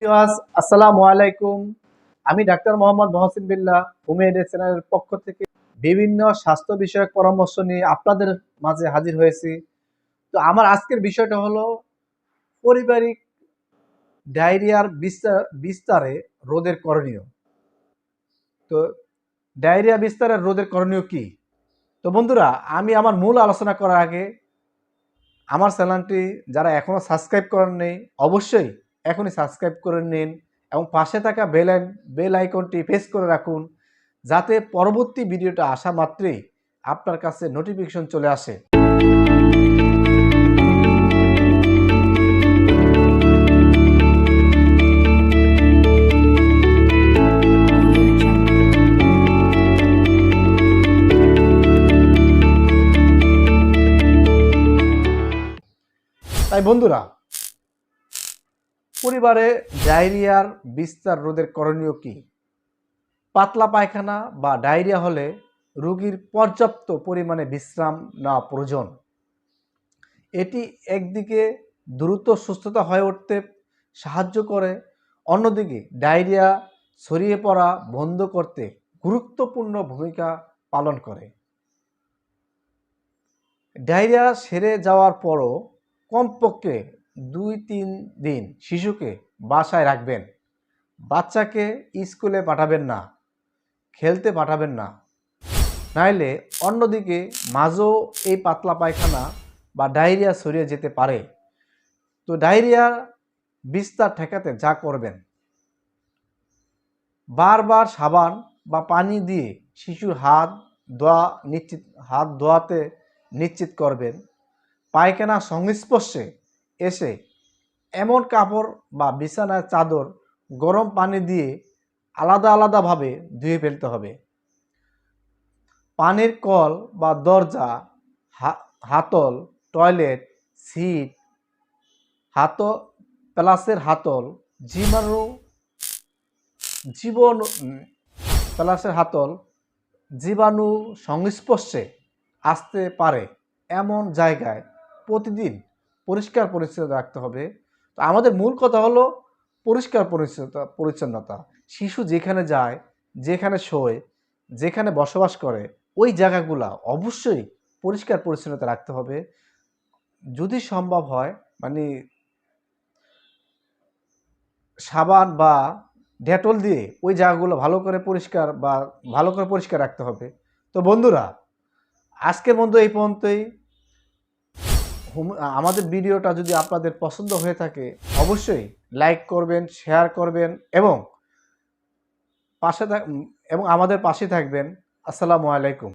আসসালামু আলাইকুম। আমি ডাক্তার মোহাম্মদ মহসিন বিল্লাহ হোমিওপ্যাথি চ্যানেলের পক্ষ থেকে বিভিন্ন স্বাস্থ্য বিষয়ক পরামর্শ নিয়ে আপনাদের মাঝে হাজির হয়েছি। তো আমার আজকের বিষয়টা হলো পারিবারিক ডায়রিয়ার বিস্তারে রোধের করণীয়। তো ডায়রিয়া বিস্তারের রোধের করণীয় কি? তো বন্ধুরা, আমি আমার মূল আলোচনা করার আগে আমার চ্যানেলটি যারা এখনো সাবস্ক্রাইব করেন নাই অবশ্যই এখনই সাবস্ক্রাইব করে নিন এবং পাশে থাকা বেল আইকনটি প্রেস করে রাখুন যাতে পরবর্তী ভিডিওটা আসা মাত্রই আপনার কাছে নোটিফিকেশন চলে আসে। তাই বন্ধুরা, পরিবারে ডায়রিয়ার বিস্তার রোধের করণীয় কি? পাতলা পায়খানা বা ডায়রিয়া হলে রোগীর পর্যাপ্ত পরিমাণে বিশ্রাম নেওয়া প্রয়োজন। এটি একদিকে দ্রুত সুস্থতা হয়ে উঠতে সাহায্য করে, অন্যদিকে ডায়রিয়া ছড়িয়ে পড়া বন্ধ করতে গুরুত্বপূর্ণ ভূমিকা পালন করে। ডায়রিয়া সেরে যাওয়ার পরও কমপক্ষে 2-3 দিন শিশুকে বাসায় রাখবেন। বাচ্চাকে স্কুলে পাঠাবেন না, খেলতে পাঠাবেন না, নাইলে অন্যদিকে মাঝেও এই পাতলা পায়খানা বা ডায়রিয়া ছড়িয়ে যেতে পারে। তো ডায়রিয়া বিস্তার ঠেকাতে যা করবেন, বারবার সাবান বা পানি দিয়ে শিশুর হাত ধোয়াতে নিশ্চিত করবেন। পায়খানা সংস্পর্শে এসে এমন কাপড় বা বিছানার চাদর গরম পানি দিয়ে আলাদাভাবে ধুয়ে ফেলতে হবে। পানির কল বা দরজা, হাতল, টয়লেট সিট, প্লাসের হাতল, জীবাণু সংস্পর্শে আসতে পারে এমন জায়গায় প্রতিদিন পরিষ্কার পরিচ্ছন্নতা রাখতে হবে। তো আমাদের মূল কথা হলো পরিষ্কার পরিচ্ছন্নতা। শিশু যেখানে যায়, যেখানে শোয়, যেখানে বসবাস করে ওই জায়গাগুলা অবশ্যই পরিষ্কার পরিচ্ছন্নতা রাখতে হবে। যদি সম্ভব হয় মানে সাবান বা ডেটল দিয়ে ওই জায়গাগুলো ভালো করে পরিষ্কার রাখতে হবে। তো বন্ধুরা, আজকের মধ্যে এই পর্যন্তই। আমাদের ভিডিওটা যদি আপনাদের পছন্দ হয়ে থাকে অবশ্যই লাইক করবেন, শেয়ার করবেন এবং আমাদের পাশে থাকবেন। আসসালামু আলাইকুম।